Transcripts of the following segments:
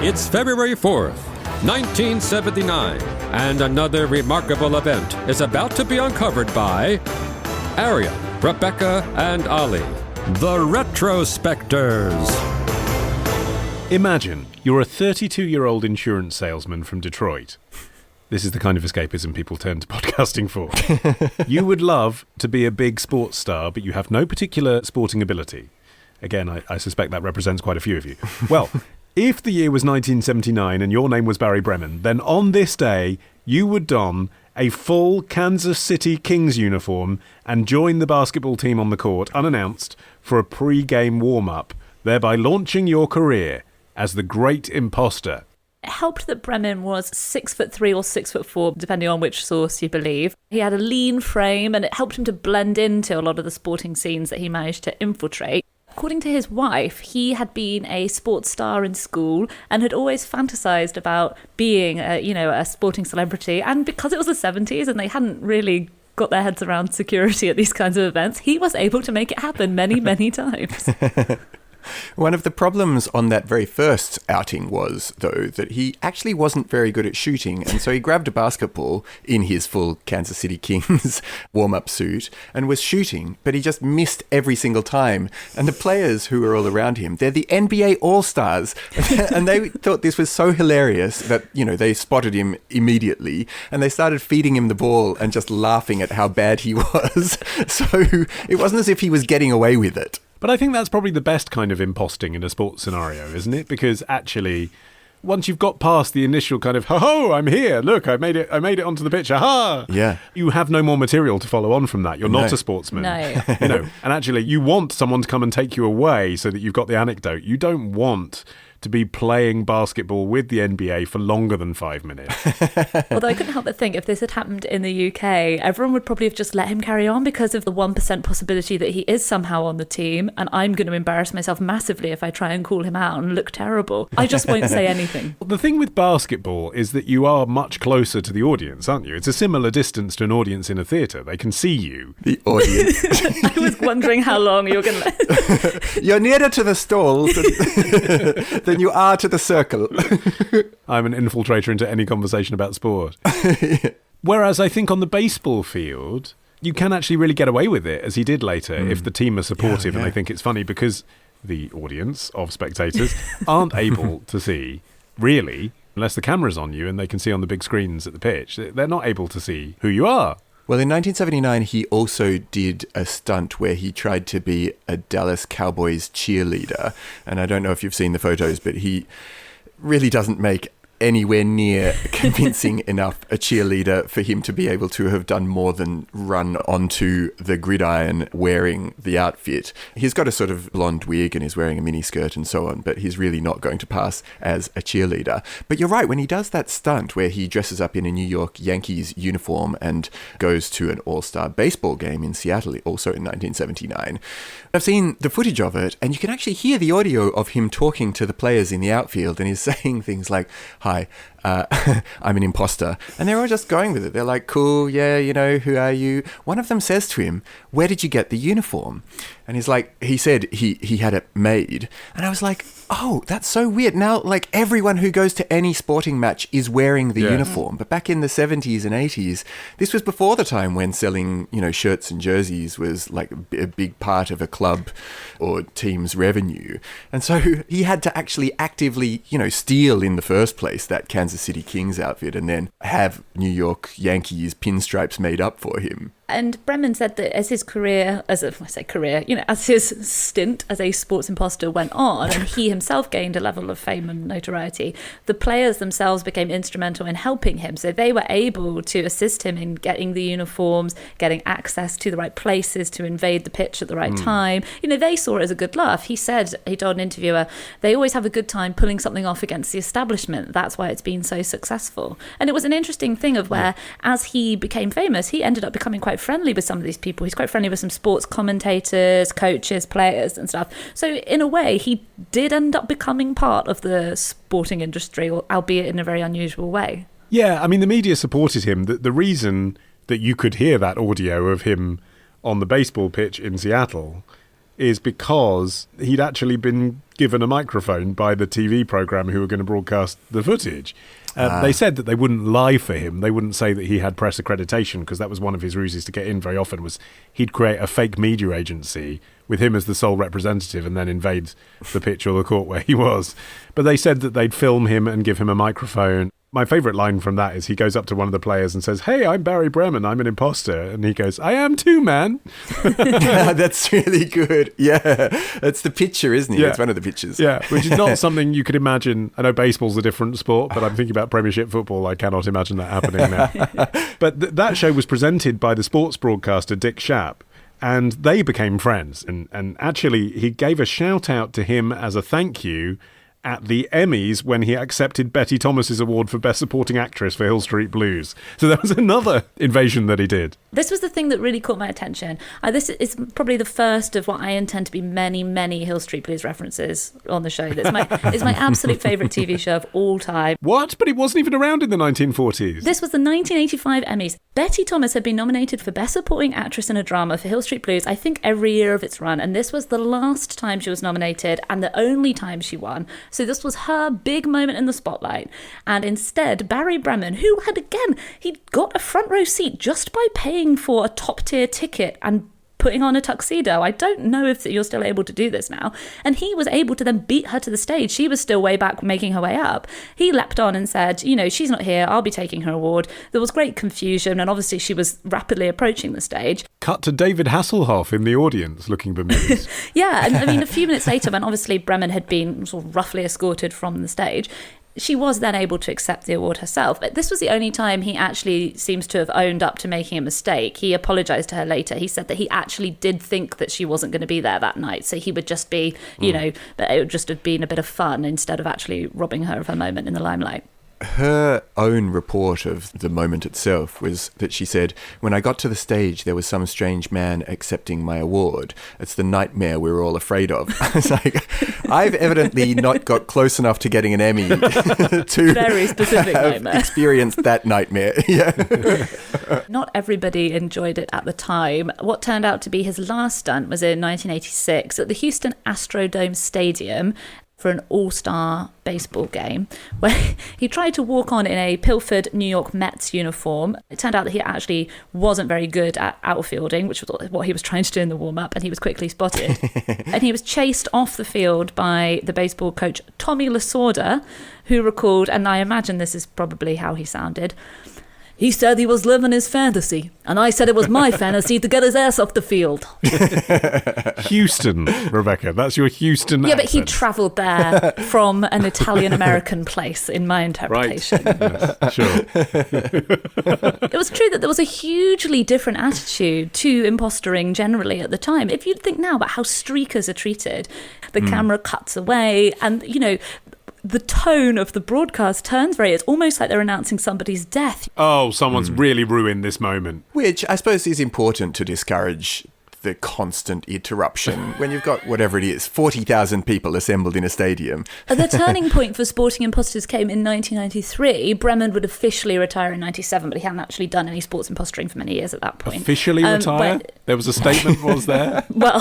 It's February 4th, 1979, and another remarkable event is about to be uncovered by Arion, Rebecca, and Olly, the Retrospectors. Imagine you're a 32-year-old insurance salesman from Detroit. This is the kind of escapism people turn to podcasting for. You would love to be a big sports star, but you have no particular sporting ability. Again, I suspect that represents quite a few of you. Well, if the year was 1979 and your name was Barry Bremen, then on this day, you would don a full Kansas City Kings uniform and join the basketball team on the court unannounced for a pre-game warm-up, thereby launching your career as the great imposter. It helped that Bremen was 6'3" or 6'4", depending on which source you believe. He had a lean frame and it helped him to blend into a lot of the sporting scenes that he managed to infiltrate. According to his wife, he had been a sports star in school and had always fantasized about being a sporting celebrity. And because it was the 70s and they hadn't really got their heads around security at these kinds of events, he was able to make it happen many, many times. One of the problems on that very first outing was, though, that he actually wasn't very good at shooting, and so he grabbed a basketball in his full Kansas City Kings warm-up suit and was shooting, but he just missed every single time. And the players who were all around him, they're the NBA All-Stars, and they thought this was so hilarious that, they spotted him immediately, and they started feeding him the ball and just laughing at how bad he was. So it wasn't as if he was getting away with it. But I think that's probably the best kind of imposting in a sports scenario, isn't it? Because actually, once you've got past the initial kind of, ho, I'm here, look, I made it onto the pitch, aha! Yeah. You have no more material to follow on from that. You're not a sportsman. No. And actually, you want someone to come and take you away so that you've got the anecdote. You don't want to be playing basketball with the NBA for longer than 5 minutes. Although I couldn't help but think if this had happened in the UK, everyone would probably have just let him carry on because of the 1% possibility that he is somehow on the team, and I'm going to embarrass myself massively if I try and call him out and look terrible. I just won't say anything. The thing with basketball is that you are much closer to the audience, aren't you? It's a similar distance to an audience in a theatre. They can see you. The audience. I was wondering how long you were going to... You're nearer to the stalls than you are to the circle. I'm an infiltrator into any conversation about sport. Whereas I think on the baseball field, you can actually really get away with it, as he did later, if the team are supportive and they think it's funny, because the audience of spectators aren't able to see, really, unless the camera's on you and they can see on the big screens at the pitch. They're not able to see who you are. Well, in 1979, he also did a stunt where he tried to be a Dallas Cowboys cheerleader. And I don't know if you've seen the photos, but he really doesn't make anywhere near convincing enough a cheerleader for him to be able to have done more than run onto the gridiron wearing the outfit. He's got a sort of blonde wig and is wearing a mini skirt and so on, but he's really not going to pass as a cheerleader. But you're right, when he does that stunt where he dresses up in a New York Yankees uniform and goes to an all-star baseball game in Seattle, also in 1979, I've seen the footage of it, and you can actually hear the audio of him talking to the players in the outfield, and he's saying things like, "Hi, I'm an imposter." And they're all just going with it. They're like, cool, yeah, who are you? One of them says to him, "Where did you get the uniform?" And he's like, he said he had it made. And I was like, oh, that's so weird. Now, like, everyone who goes to any sporting match is wearing the uniform. But back in the 70s and 80s, this was before the time when selling, shirts and jerseys was like a big part of a club or team's revenue. And so he had to actually actively, steal in the first place that Kansas City Kings outfit and then have New York Yankees pinstripes made up for him. And Bremen said that as his career, as his stint as a sports imposter went on, and he himself gained a level of fame and notoriety, the players themselves became instrumental in helping him. So they were able to assist him in getting the uniforms, getting access to the right places to invade the pitch at the right time. They saw it as a good laugh. He said, he told an interviewer, they always have a good time pulling something off against the establishment. That's why it's been so successful. And it was an interesting thing of where, as he became famous, he ended up becoming quite friendly with some of these people. He's quite friendly with some sports commentators, coaches, players and stuff. So in a way, he did end up becoming part of the sporting industry, albeit in a very unusual way. Yeah, I mean, the media supported him. The reason that you could hear that audio of him on the baseball pitch in Seattle is because he'd actually been given a microphone by the TV programme who were going to broadcast the footage. They said that they wouldn't lie for him. They wouldn't say that he had press accreditation, because that was one of his ruses to get in very often, was he'd create a fake media agency with him as the sole representative and then invade the pitch or the court where he was. But they said that they'd film him and give him a microphone. My favourite line from that is he goes up to one of the players and says, "Hey, I'm Barry Bremen, I'm an imposter." And he goes, "I am too, man." That's really good. Yeah, that's the picture, isn't it? Yeah. It's one of the pictures. Yeah, which is not something you could imagine. I know baseball's a different sport, but I'm thinking about Premiership football. I cannot imagine that happening now. But that show was presented by the sports broadcaster Dick Schaap, and they became friends. And actually, he gave a shout out to him as a thank you at the Emmys when he accepted Betty Thomas's award for Best Supporting Actress for Hill Street Blues. So that was another invasion that he did. This was the thing that really caught my attention. This is probably the first of what I intend to be many, many Hill Street Blues references on the show. It's my absolute favourite TV show of all time. What? But it wasn't even around in the 1940s. This was the 1985 Emmys. Betty Thomas had been nominated for Best Supporting Actress in a Drama for Hill Street Blues, I think every year of its run, and this was the last time she was nominated and the only time she won. So this was her big moment in the spotlight. And instead, Barry Bremen, who had, again, he'd got a front row seat just by paying for a top tier ticket and putting on a tuxedo. I don't know if you're still able to do this now. And he was able to then beat her to the stage. She was still way back making her way up. He leapt on and said, she's not here, I'll be taking her award. There was great confusion, and obviously she was rapidly approaching the stage. Cut to David Hasselhoff in the audience looking bemused. Yeah, and I mean, a few minutes later, when obviously Bremen had been sort of roughly escorted from the stage, she was then able to accept the award herself. But this was the only time he actually seems to have owned up to making a mistake. He apologised to her later. He said that he actually did think that she wasn't going to be there that night. So he would just be, that it would just have been a bit of fun instead of actually robbing her of her moment in the limelight. Her own report of the moment itself was that she said, "When I got to the stage, there was some strange man accepting my award. It's the nightmare we were all afraid of." I was like, I've evidently not got close enough to getting an Emmy to very specific nightmare. Experienced that nightmare. Yeah. Not everybody enjoyed it at the time. What turned out to be his last stunt was in 1986 at the Houston Astrodome Stadium for an all-star baseball game, where he tried to walk on in a pilfered New York Mets uniform. It turned out that he actually wasn't very good at outfielding, which was what he was trying to do in the warm-up, and he was quickly spotted. And he was chased off the field by the baseball coach Tommy Lasorda, who recalled, and I imagine this is probably how he sounded, "He said he was living his fantasy, and I said it was my fantasy to get his ass off the field." Houston, Rebecca. That's your Houston Yeah, accent. but he travelled there from an Italian-American place, in my interpretation. Right. Yes, sure. It was true that there was a hugely different attitude to impostering generally at the time. If you think now about how streakers are treated, the camera cuts away, and, the tone of the broadcast turns it's almost like they're announcing somebody's death. Oh, someone's really ruined this moment. Which I suppose is important to discourage the constant interruption when you've got whatever it is, 40,000 people assembled in a stadium. The turning point for sporting imposters came in 1993. Bremen would officially retire in 97, but he hadn't actually done any sports impostering for many years at that point. Officially retire? There was a statement, was there? Well,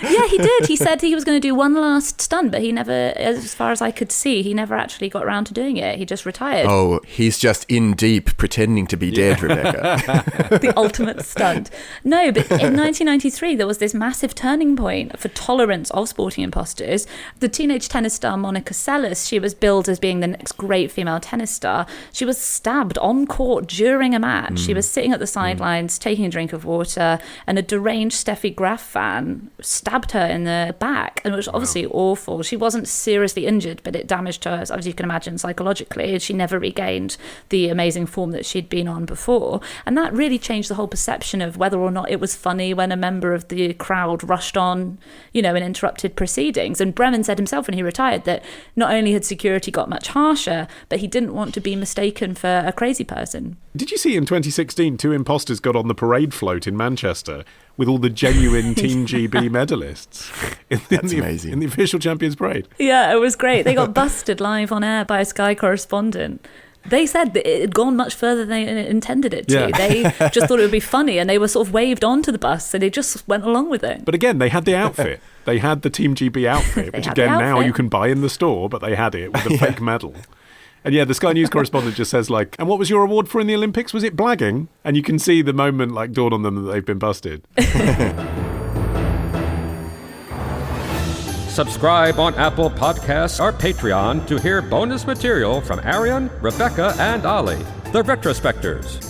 yeah, he did. He said he was going to do one last stunt, but he never, as far as I could see, he never actually got around to doing it. He just retired. Oh, he's just in deep pretending to be dead, Rebecca. The ultimate stunt. No, but in 1993, there was this massive turning point for tolerance of sporting imposters. The teenage tennis star Monica Seles, she was billed as being the next great female tennis star. She was stabbed on court during a match. She was sitting at the sidelines, taking a drink of water, and a deranged Steffi Graf fan stabbed her in the back, and it was obviously awful. She wasn't seriously injured, but it damaged her, as you can imagine, psychologically. She never regained the amazing form that she'd been on before. And that really changed the whole perception of whether or not it was funny when a member of the crowd rushed on, and interrupted proceedings. And Bremen said himself when he retired that not only had security got much harsher, but he didn't want to be mistaken for a crazy person. Did you see in 2016 two imposters got on the parade float in Manchester with all the genuine Team GB medalists That's amazing. in the official Champions Parade? Yeah, it was great. They got busted live on air by a Sky correspondent. They said that it had gone much further than they intended it to. Yeah. They just thought it would be funny, and they were sort of waved onto the bus, so they just went along with it. But again, they had the outfit. They had the Team GB outfit, which had the again now outfit. you can buy in the store, but they had it with a fake medal. And yeah, the Sky News correspondent just says like, and what was your award for in the Olympics? Was it blagging? And you can see the moment like dawn on them that they've been busted. Subscribe on Apple Podcasts or Patreon to hear bonus material from Arion, Rebecca, and Olly, the Retrospectors.